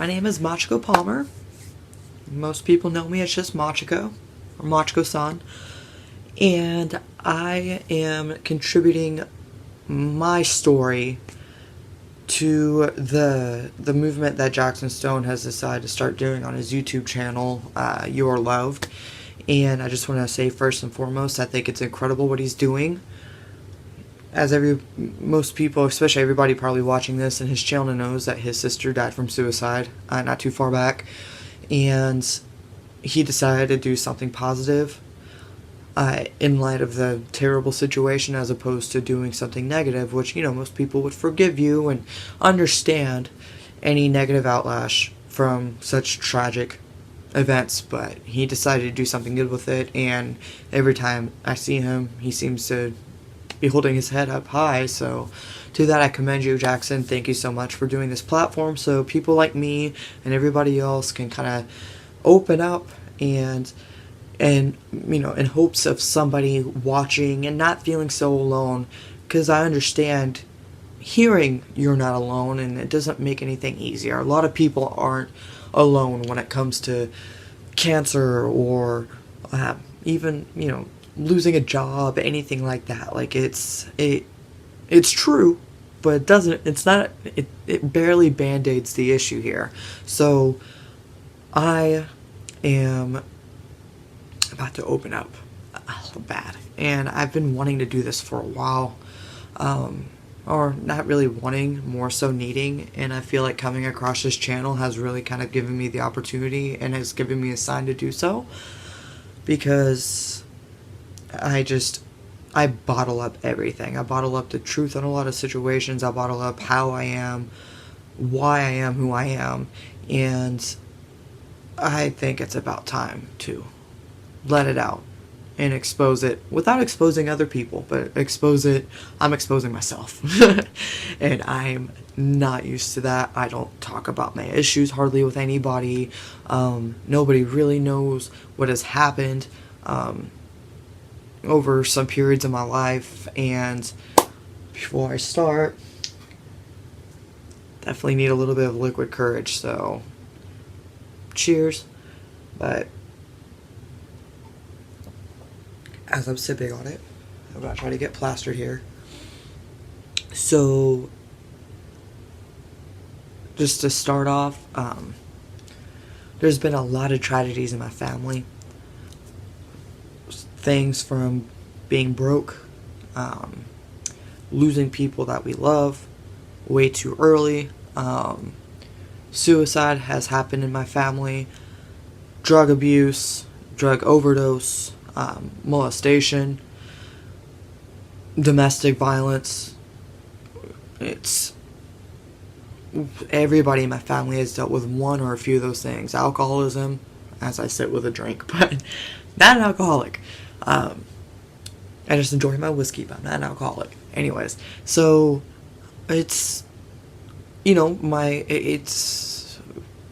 My name is Machiko Palmer. Most people know me as just Machiko, or Machiko-san. And I am contributing my story to the movement that Jackson Stone has decided to start doing on his YouTube channel, You Are Loved. And I just want to say first and foremost, I think it's incredible what he's doing. As most people, especially everybody probably watching this and his channel, knows that his sister died from suicide not too far back. And he decided to do something positive in light of the terrible situation, as opposed to doing something negative, which, most people would forgive you and understand any negative outlash from such tragic events. But he decided to do something good with it, and every time I see him, he seems to be holding his head up high. So to that, I commend you, Jackson. Thank you so much for doing this platform so people like me and everybody else can kind of open up and in hopes of somebody watching and not feeling so alone, because I understand hearing you're not alone, and it doesn't make anything easier. A lot of people aren't alone when it comes to cancer or even losing a job, anything like that. Like it's true, but it barely band-aids the issue here. So I am about to open up a little bad, and I've been wanting to do this for a while, or not really wanting, more so needing, and I feel like coming across this channel has really kind of given me the opportunity and has given me a sign to do so, because I bottle up everything. I bottle up the truth in a lot of situations. I bottle up how I am, why I am who I am, and I think it's about time to let it out and expose it without exposing other people, but I'm exposing myself. And I'm not used to that. I don't talk about my issues hardly with anybody. Nobody really knows what has happened over some periods of my life. And before I start, definitely need a little bit of liquid courage, so cheers. But as I'm sipping on it, I'm going to try to get plastered here. So, just to start off, there's been a lot of tragedies in my family. Things from being broke, losing people that we love way too early. Suicide has happened in my family. Drug abuse, drug overdose, molestation, domestic violence. Everybody in my family has dealt with one or a few of those things. Alcoholism, as I sit with a drink, but not an alcoholic. I just enjoy my whiskey, but I'm not an alcoholic. Anyways, so it's it's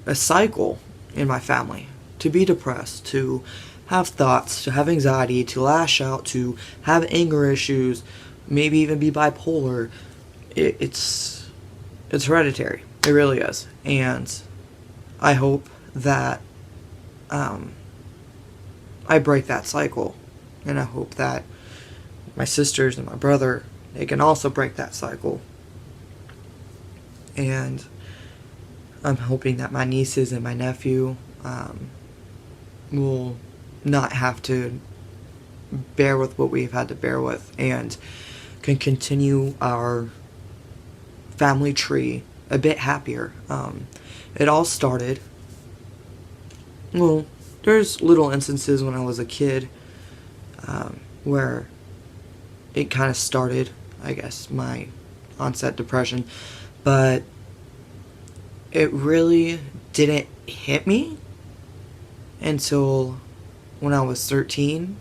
a cycle in my family to be depressed, to have thoughts, to have anxiety, to lash out, to have anger issues, maybe even be bipolar. It's hereditary. It really is. And I hope that I break that cycle. And I hope that my sisters and my brother, they can also break that cycle. And I'm hoping that my nieces and my nephew will not have to bear with what we've had to bear with, and can continue our family tree a bit happier. It all started, there's little instances when I was a kid where it kind of started, I guess, my onset depression, but it really didn't hit me until when I was 13.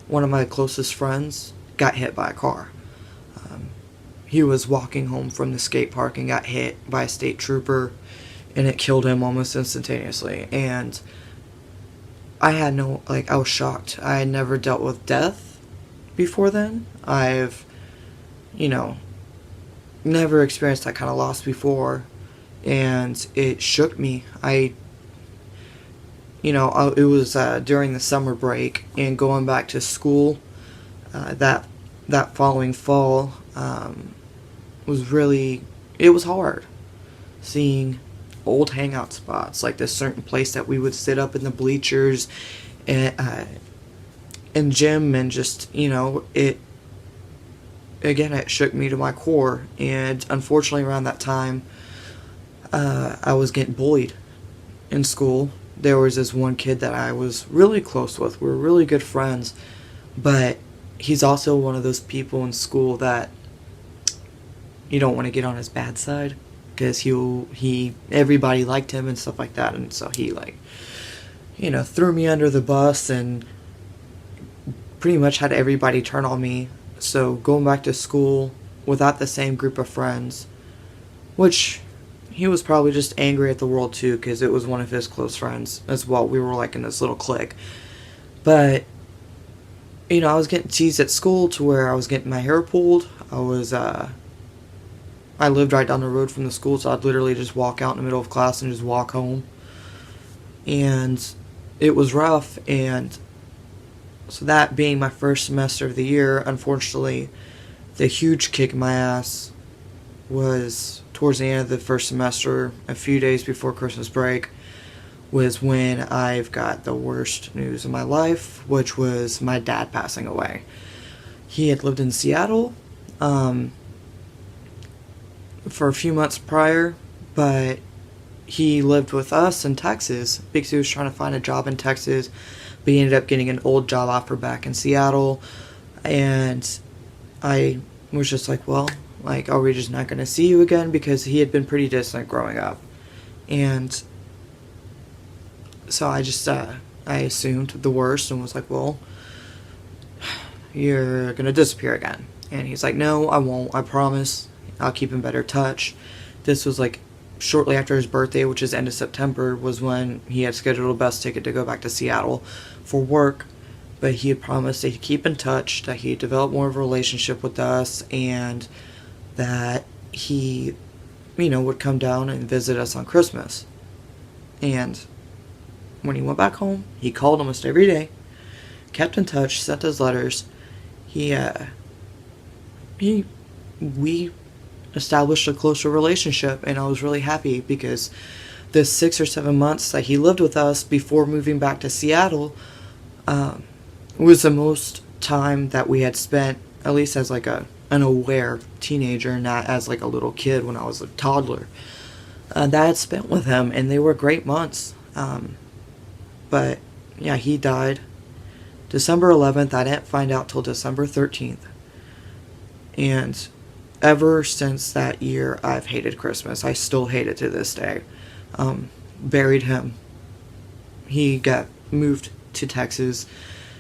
One of my closest friends got hit by a car. He was walking home from the skate park and got hit by a state trooper, and it killed him almost instantaneously. And I was shocked. I had never dealt with death before then. I've, never experienced that kind of loss before. and it shook me. It was during the summer break and going back to school that following fall was really, it was hard seeing old hangout spots, like this certain place that we would sit up in the bleachers and gym, and just, it again, it shook me to my core. And unfortunately around that time, I was getting bullied in school. There was this one kid that I was really close with. We were really good friends, but he's also one of those people in school that you don't want to get on his bad side, because everybody liked him and stuff like that, and so he threw me under the bus and pretty much had everybody turn on me. So going back to school without the same group of friends, which he was probably just angry at the world too, because it was one of his close friends as well. We were like in this little clique. But, I was getting teased at school to where I was getting my hair pulled. I lived right down the road from the school, so I'd literally just walk out in the middle of class and just walk home. And it was rough, and so that being my first semester of the year, unfortunately, the huge kick in my ass was towards the end of the first semester, a few days before Christmas break, was when I've got the worst news of my life, which was my dad passing away. He had lived in Seattle for a few months prior, but he lived with us in Texas because he was trying to find a job in Texas, but he ended up getting an old job offer back in Seattle. And I was just like, well, are we just not going to see you again? Because he had been pretty distant growing up. And so I just, I assumed the worst and was like, well, you're going to disappear again. And he's like, no, I won't. I promise. I'll keep in better touch. This was shortly after his birthday, which is end of September, was when he had scheduled a bus ticket to go back to Seattle for work. But he had promised that he'd keep in touch, that he'd develop more of a relationship with us, and that he, would come down and visit us on Christmas. And when he went back home, he called almost every day, kept in touch, sent us letters. We established a closer relationship, and I was really happy because the 6 or 7 months that he lived with us before moving back to Seattle was the most time that we had spent, at least as an aware teenager, not as a little kid when I was a toddler, that I had spent with him, and they were great months. But yeah, he died December 11th. I didn't find out till December 13th. And ever since that year, I've hated Christmas. I still hate it to this day. Buried him. He got moved to Texas.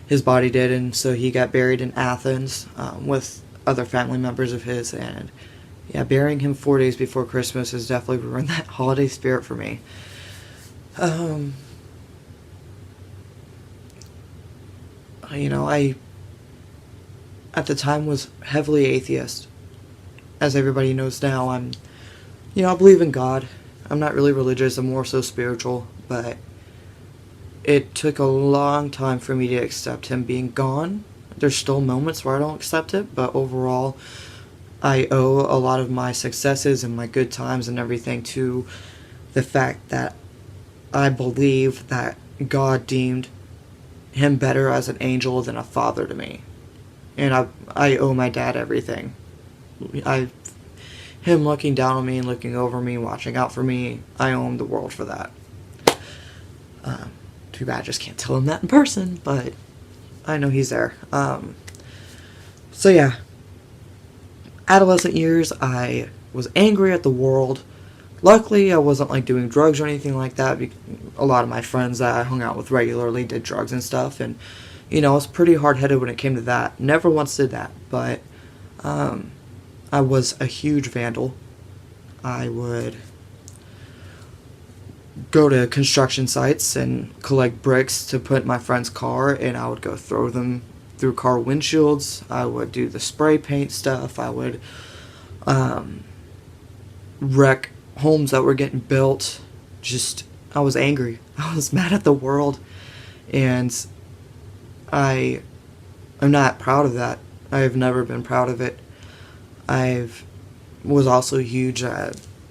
His body did, and so he got buried in Athens with other family members of his. And yeah, burying him 4 days before Christmas has definitely ruined that holiday spirit for me. I at the time was heavily atheist. As everybody knows now, I believe in God. I'm not really religious, I'm more so spiritual, but it took a long time for me to accept him being gone. There's still moments where I don't accept it, but overall, I owe a lot of my successes and my good times and everything to the fact that I believe that God deemed him better as an angel than a father to me. And I owe my dad everything. Him looking down on me and looking over me, watching out for me, I owe him the world for that. Too bad I just can't tell him that in person, but I know he's there. So yeah, adolescent years, I was angry at the world. Luckily, I wasn't doing drugs or anything like that. A lot of my friends that I hung out with regularly did drugs and stuff, and I was pretty hard-headed when it came to that. Never once did that, but I was a huge vandal. I would go to construction sites and collect bricks to put in my friend's car, and I would go throw them through car windshields. I would do the spray paint stuff. I would wreck homes that were getting built, just, I was angry. I was mad at the world, and I am not proud of that. I've never been proud of it. I've was also a huge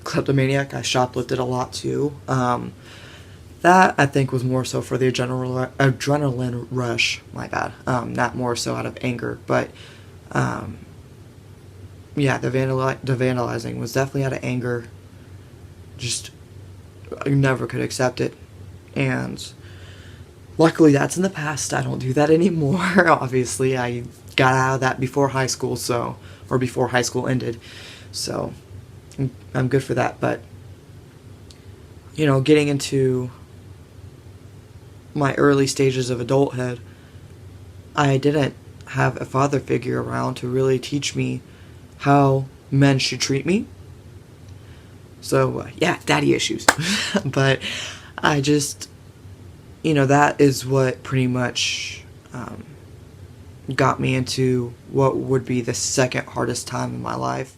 kleptomaniac. I shoplifted a lot too. That I think was more so for the adrenaline rush. My bad. Not more so out of anger, but yeah, the vandalizing was definitely out of anger. Just I never could accept it, and luckily that's in the past. I don't do that anymore. Obviously, I got out of that before high school, or before high school ended, so I'm good for that. But getting into my early stages of adulthood, I didn't have a father figure around to really teach me how men should treat me. So, yeah, daddy issues. But I just, that is what pretty much got me into what would be the second hardest time in my life.